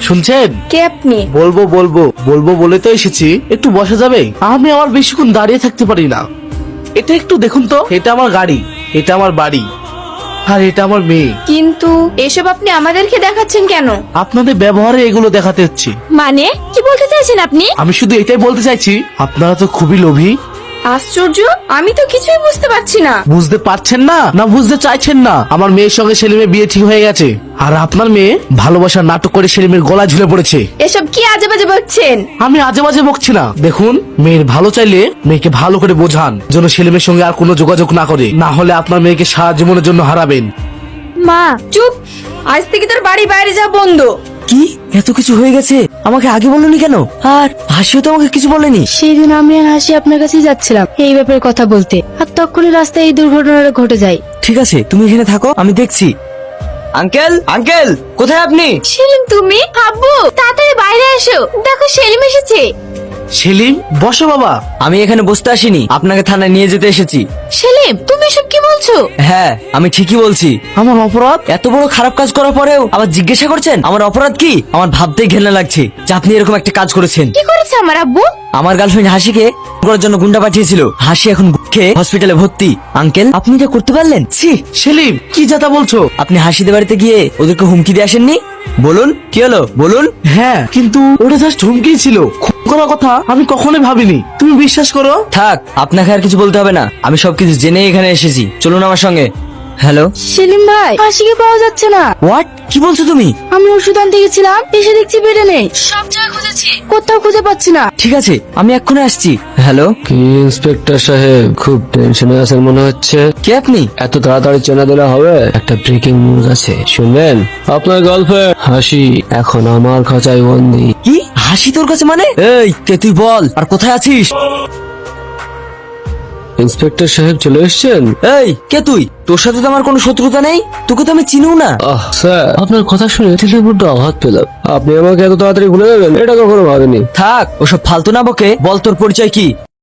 শুনছেন? কে আপনি? বলবো বলবো বলবো বলে তো এসেছি, একটু বসা যাবে? আমি আমার বেশিক্ষণ দাঁড়িয়ে থাকতে পারি না। এটা একটু দেখুন তো, এটা আমার গাড়ি, এটা আমার বাড়ি, আর এটা আমার মেয়ে। কিন্তু এসব আপনি আমাদেরকে দেখাচ্ছেন কেন? আপনাদের ব্যবহারে এগুলো দেখাতে হচ্ছে। মানে কি বলতে চাইছেন আপনি? আমি শুধু এটাই বলতে চাইছি, আপনারা তো খুবই লোভী। আশ্চর্য, আমি তো কিছুই বুঝতে পারছি না। বুঝতে পারছেন না, না বুঝতে চাইছেন না? আমার মেয়ের সঙ্গে সেলিমের বিয়ে ঠিক হয়ে গেছে, আর আপনার মেয়ে ভালোবাসার নাটক করে সেলিমের গলা ঝুলে পড়েছে। এসব কি আজে বাজে বলছেন? আমি আজে বাজে বকছি না। দেখুন, মেয়ের ভালো চাইলে মেয়েকে ভালো করে বোঝান, যেন সেলিমের সঙ্গে আর কোনো যোগাযোগ না করে, না হলে আপনার মেয়েকে সারা জীবনের জন্য হারাবেন। মা চুপ, আজ থেকে তোর বাড়ি বাইরে যা বন্ধ। কি এত কিছু হয়ে গেছে? আমাকে আগে বলনি কেন? আর হাসিও তো আমাকে কিছু বলেনি। সেই দিন আমি আর হাসি আপনার কাছেই যাচ্ছিলাম এই ব্যাপারে কথা বলতে, আর তখনই রাস্তায় এই দুর্ঘটনাটা ঘটে যায়। ঠিক আছে, তুমি এখানে থাকো, আমি দেখছি। আঙ্কেল, আঙ্কেল, কোথায় আপনি? সেলিম তুমি? আব্বু তাড়াতাড়ি বাইরে এসো, দেখো সেলিম এসেছে। সেলিম, বসো বাবা। আমি এখানে বসতে আসিনি, আপনাকে থানায় নিয়ে যেতে এসেছি। সেলিম তুমি এসব কি বলছো? হ্যাঁ, আমি ঠিকই বলছি। আমার অপরাধ? এত বড় খারাপ কাজ করার পরেও আবার জিজ্ঞাসা করছেন আমার অপরাধ কি? আমার ভাবতেই ঘেন্না লাগছে যে আপনি এরকম একটা কাজ করেছেন। কি করেছে আমার আব্বু? আমার গার্লফ্রেন্ড হাসিকে করার জন্য গুন্ডা পাঠিয়েছিল। হাসি এখন খেয়ে হসপিটালে ভর্তি। আঙ্কেল, আপনি এটা করতে পারলেন? ছি! সেলিম, কি যাতা বলছো? আপনি হাসিদের বাড়িতে গিয়ে ওদেরকে হুমকি দিয়ে আসেননি? বলুন কি হলো, বলুন। হ্যাঁ, কিন্তু ওটা জাস্ট হুমকি ছিল, খুন করার কথা আমি কখনোই ভাবিনি। তুমি বিশ্বাস করো? থাক, আপনাকে আর কিছু বলতে হবে না, আমি সবকিছু জেনে এখানে এসেছি। চলুন আমার সঙ্গে। হ্যালো। সেলিম ভাই, হাসিকে পাওয়া যাচ্ছে না। হোয়াট? কি বলছো তুমি? আমি ওষুধ আনতে গেছিলাম, এসে দেখছি বেডে নেই। সব জায়গায় খুঁজেছি, কোথাও খুঁজে পাচ্ছি না। ঠিক আছে, আমি এক্ষুনি আসছি। হ্যালো। কি ইন্সপেক্টর সাহেব, খুব টেনশনে আছেন মনে হচ্ছে। কে আপনি? এত তাড়াতাড়ি চেনা দিলে হবে? একটা ব্রেকিং নিউজ আছে, শুনবেন? আপনার গার্লফ্রেন্ড হাসি এখন আমার খাঁচায় বন্দি। কি? হাসি তোর কাছে মানে? এই কে তুই, বল আর কোথায় আছিস? ইন্সপেক্টর সাহেব চলে এসেছেন? এই কে তুই? তোর সাথে তো আমার কোনো শত্রুতা নেই, তোকে তো আমি চিনিও না। স্যার, আপনার কথা শুনে দিলে বড্ড আঘাত পেলাম। আপনি আমাকে এত তাড়াতাড়ি ভুলে যাবেন এটা কখনো ভাবিনি। থাক, ওসব ফালতু না বকে, বল তোর পরিচয় কি?